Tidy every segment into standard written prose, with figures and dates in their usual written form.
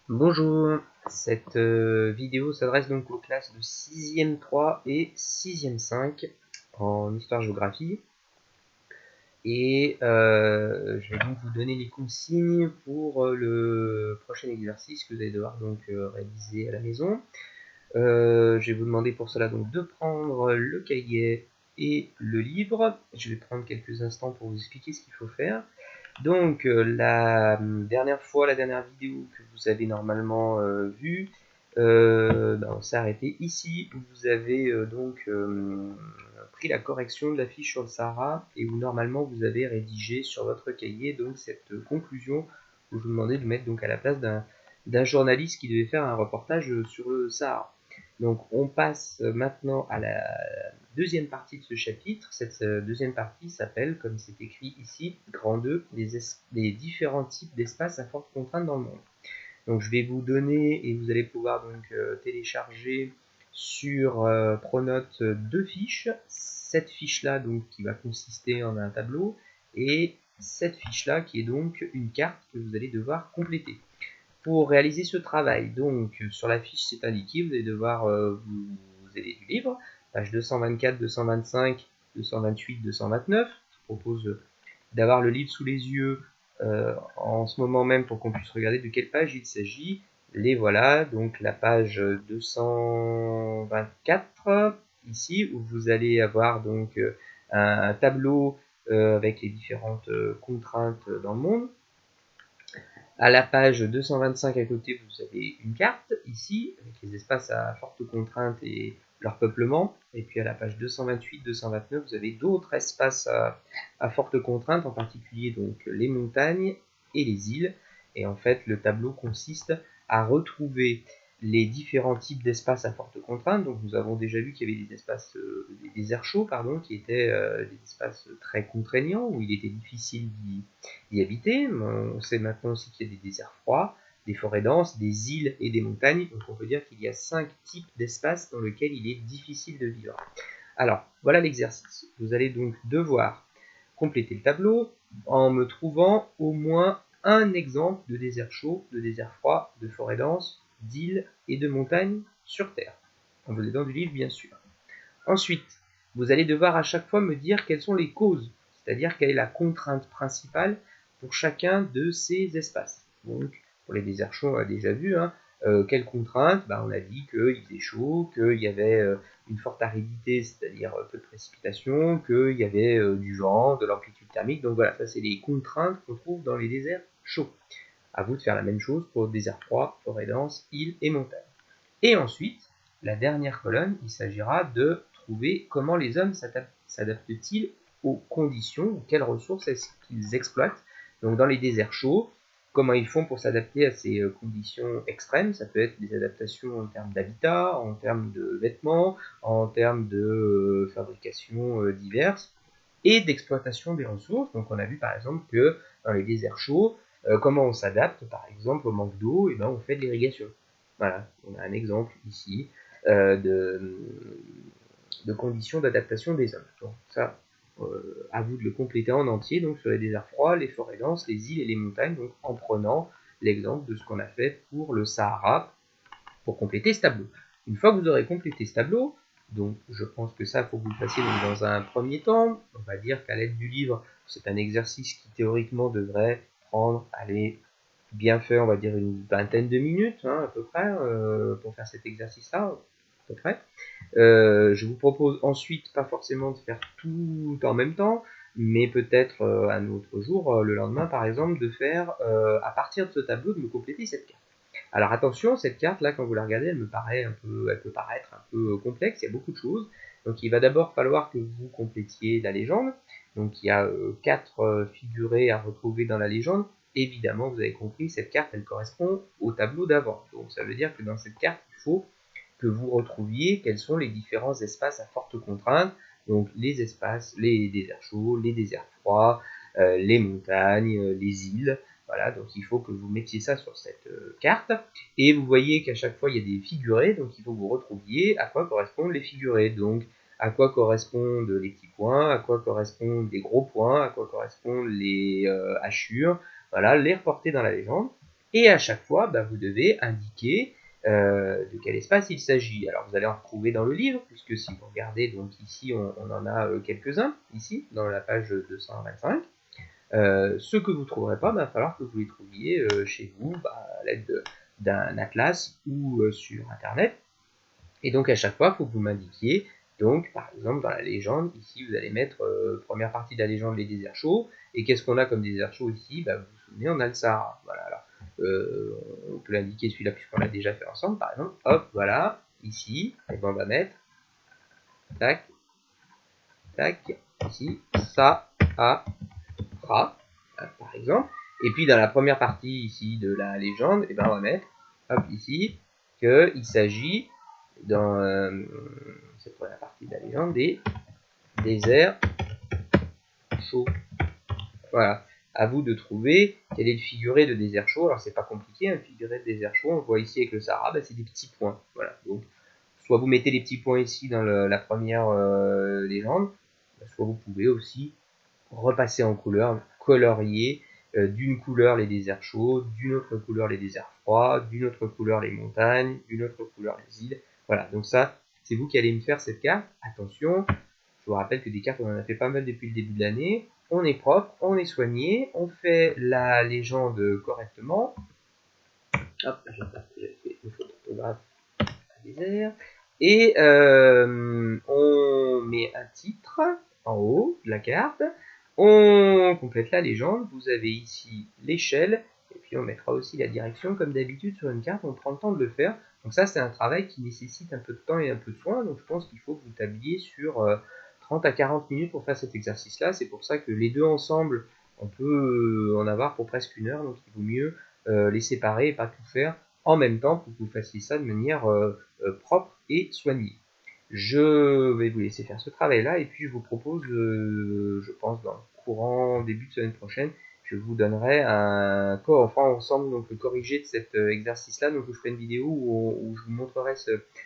Bonjour, cette vidéo s'adresse donc aux classes de 6e 3 et 6e 5 en histoire-géographie. Et je vais donc vous donner les consignes pour le prochain exercice que vous allez devoir donc réaliser à la maison. Je vais vous demander pour cela donc de prendre le cahier et le livre. Je vais prendre quelques instants pour vous expliquer ce qu'il faut faire. Donc la dernière vidéo que vous avez normalement vue, on s'est arrêté ici où vous avez pris la correction de la fiche sur le Sahara et où normalement vous avez rédigé sur votre cahier donc cette conclusion où je vous demandais de mettre donc à la place d'un journaliste qui devait faire un reportage sur le Sahara. Donc on passe maintenant à la deuxième partie de ce chapitre. Cette deuxième partie s'appelle, comme c'est écrit ici, grand 2, les différents types d'espaces à forte contrainte dans le monde. Donc je vais vous donner, et vous allez pouvoir donc télécharger sur Pronote deux fiches. Cette fiche-là donc qui va consister en un tableau, et cette fiche-là qui est donc une carte que vous allez devoir compléter. Pour réaliser ce travail, donc sur la fiche c'est indiqué, vous allez devoir vous aider du livre, page 224, 225, 228, 229. Je propose d'avoir le livre sous les yeux en ce moment même pour qu'on puisse regarder de quelle page il s'agit. Les voilà, donc la page 224 ici, où vous allez avoir donc un tableau avec les différentes contraintes dans le monde. À la page 225 à côté, vous avez une carte ici, avec les espaces à forte contrainte et leur peuplement. Et puis à la page 228, 229, vous avez d'autres espaces à forte contrainte, en particulier donc les montagnes et les îles. Et en fait, le tableau consiste à retrouver les différents types d'espaces à forte contrainte. Donc nous avons déjà vu qu'il y avait des espaces, des déserts chauds, qui étaient des espaces très contraignants, où il était difficile d'y habiter. On sait maintenant aussi qu'il y a des déserts froids, des forêts denses, des îles et des montagnes. Donc on peut dire qu'il y a 5 types d'espaces dans lesquels il est difficile de vivre. Alors, voilà l'exercice. Vous allez donc devoir compléter le tableau en me trouvant au moins un exemple de désert chaud, de désert froid, de forêt dense, d'îles et de montagnes sur Terre. En vous aidant du livre, bien sûr. Ensuite, vous allez devoir à chaque fois me dire quelles sont les causes, c'est-à-dire quelle est la contrainte principale pour chacun de ces espaces. Donc, pour les déserts chauds, on a déjà vu, quelle contrainte, on a dit qu'il faisait chaud, qu'il y avait une forte aridité, c'est-à-dire peu de précipitations, qu'il y avait du vent, de l'amplitude thermique. Donc voilà, ça c'est les contraintes qu'on trouve dans les déserts chauds. À vous de faire la même chose pour déserts froids, forêts denses, îles et montagnes. Et ensuite, la dernière colonne, il s'agira de trouver comment les hommes s'adaptent-ils aux conditions, quelles ressources est-ce qu'ils exploitent. Donc dans les déserts chauds, comment ils font pour s'adapter à ces conditions extrêmes. Ça peut être des adaptations en termes d'habitat, en termes de vêtements, en termes de fabrication diverses, et d'exploitation des ressources. Donc on a vu par exemple que dans les déserts chauds, comment on s'adapte par exemple au manque d'eau, et on fait de l'irrigation. Voilà, on a un exemple ici de conditions d'adaptation des hommes. Donc ça, à vous de le compléter en entier, donc sur les déserts froids, les forêts denses, les îles et les montagnes, donc en prenant l'exemple de ce qu'on a fait pour le Sahara pour compléter ce tableau. Une fois que vous aurez complété ce tableau, donc je pense que ça, il faut que vous le fassiez dans un premier temps. On va dire qu'à l'aide du livre, c'est un exercice qui théoriquement devrait prendre, allez, bien fait, on va dire une vingtaine de minutes, à peu près, pour faire cet exercice-là, à peu près. Je vous propose ensuite, pas forcément de faire tout en même temps, mais peut-être un autre jour, le lendemain par exemple, de faire, à partir de ce tableau, de me compléter cette carte. Alors attention, cette carte-là, quand vous la regardez, elle peut paraître un peu complexe, il y a beaucoup de choses. Donc il va d'abord falloir que vous complétiez la légende. Donc il y a 4 figurés à retrouver dans la légende. Évidemment, vous avez compris, cette carte, elle correspond au tableau d'avant. Donc ça veut dire que dans cette carte, il faut que vous retrouviez quels sont les différents espaces à forte contrainte. Donc les espaces, les déserts chauds, les déserts froids, les montagnes, les îles. Voilà, donc il faut que vous mettiez ça sur cette carte. Et vous voyez qu'à chaque fois, il y a des figurés, donc il faut que vous retrouviez à quoi correspondent les figurés. Donc, à quoi correspondent les petits points, à quoi correspondent les gros points, à quoi correspondent les hachures. Voilà, les reporter dans la légende. Et à chaque fois, vous devez indiquer de quel espace il s'agit. Alors vous allez en retrouver dans le livre, puisque si vous regardez, donc ici on en a quelques-uns, ici, dans la page 225. Ceux que vous ne trouverez pas, il va falloir que vous les trouviez chez vous à l'aide d'un atlas ou sur internet. Et donc à chaque fois, il faut que vous m'indiquiez, donc par exemple dans la légende, ici vous allez mettre première partie de la légende, les déserts chauds. Et qu'est-ce qu'on a comme désert chaud ici? Vous vous souvenez, on a le Sahara. Voilà, alors, on peut l'indiquer celui-là puisqu'on l'a déjà fait ensemble, par exemple. Hop, voilà, ici, et on va mettre, tac, tac, ici, Sahara, par exemple. Et puis dans la première partie ici de la légende, on va mettre, hop, ici, qu'il s'agit dans cette première partie de la légende des déserts chauds. Voilà. À vous de trouver quel est le figuré de désert chaud. Alors c'est pas compliqué, un figuré de désert chaud, on le voit ici avec le Sahara, c'est des petits points. Voilà. Donc soit vous mettez les petits points ici dans la première légende, soit vous pouvez aussi repasser en couleur, colorier d'une couleur les déserts chauds, d'une autre couleur les déserts froids, d'une autre couleur les montagnes, d'une autre couleur les îles. Voilà, donc ça, c'est vous qui allez me faire cette carte. Attention, je vous rappelle que des cartes, on en a fait pas mal depuis le début de l'année. On est propre, on est soigné, on fait la légende correctement. Hop, j'espère que j'ai fait une faute d'orthographe à désert. Et on met un titre en haut de la carte. On complète la légende. Vous avez ici l'échelle. Et puis on mettra aussi la direction. Comme d'habitude sur une carte, on prend le temps de le faire. Donc ça, c'est un travail qui nécessite un peu de temps et un peu de soin. Donc je pense qu'il faut que vous tabliez sur 30 à 40 minutes pour faire cet exercice-là. C'est pour ça que les deux ensemble, on peut en avoir pour presque une heure. Donc il vaut mieux les séparer et pas tout faire en même temps pour que vous fassiez ça de manière propre et soignée. Je vais vous laisser faire ce travail-là et puis je vous propose, je pense dans le courant début de semaine prochaine, je vous donnerai enfin ensemble donc le corrigé de cet exercice-là. Donc je vous ferai une vidéo où je vous montrerai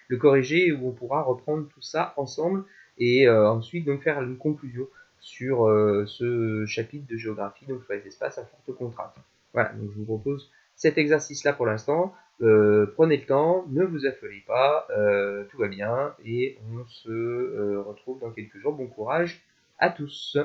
le corrigé où on pourra reprendre tout ça ensemble et ensuite donc faire une conclusion sur ce chapitre de géographie, donc sur les espaces à forte contrainte. Voilà, donc je vous propose cet exercice-là pour l'instant. Prenez le temps, ne vous affolez pas, tout va bien et on se retrouve dans quelques jours. Bon courage à tous.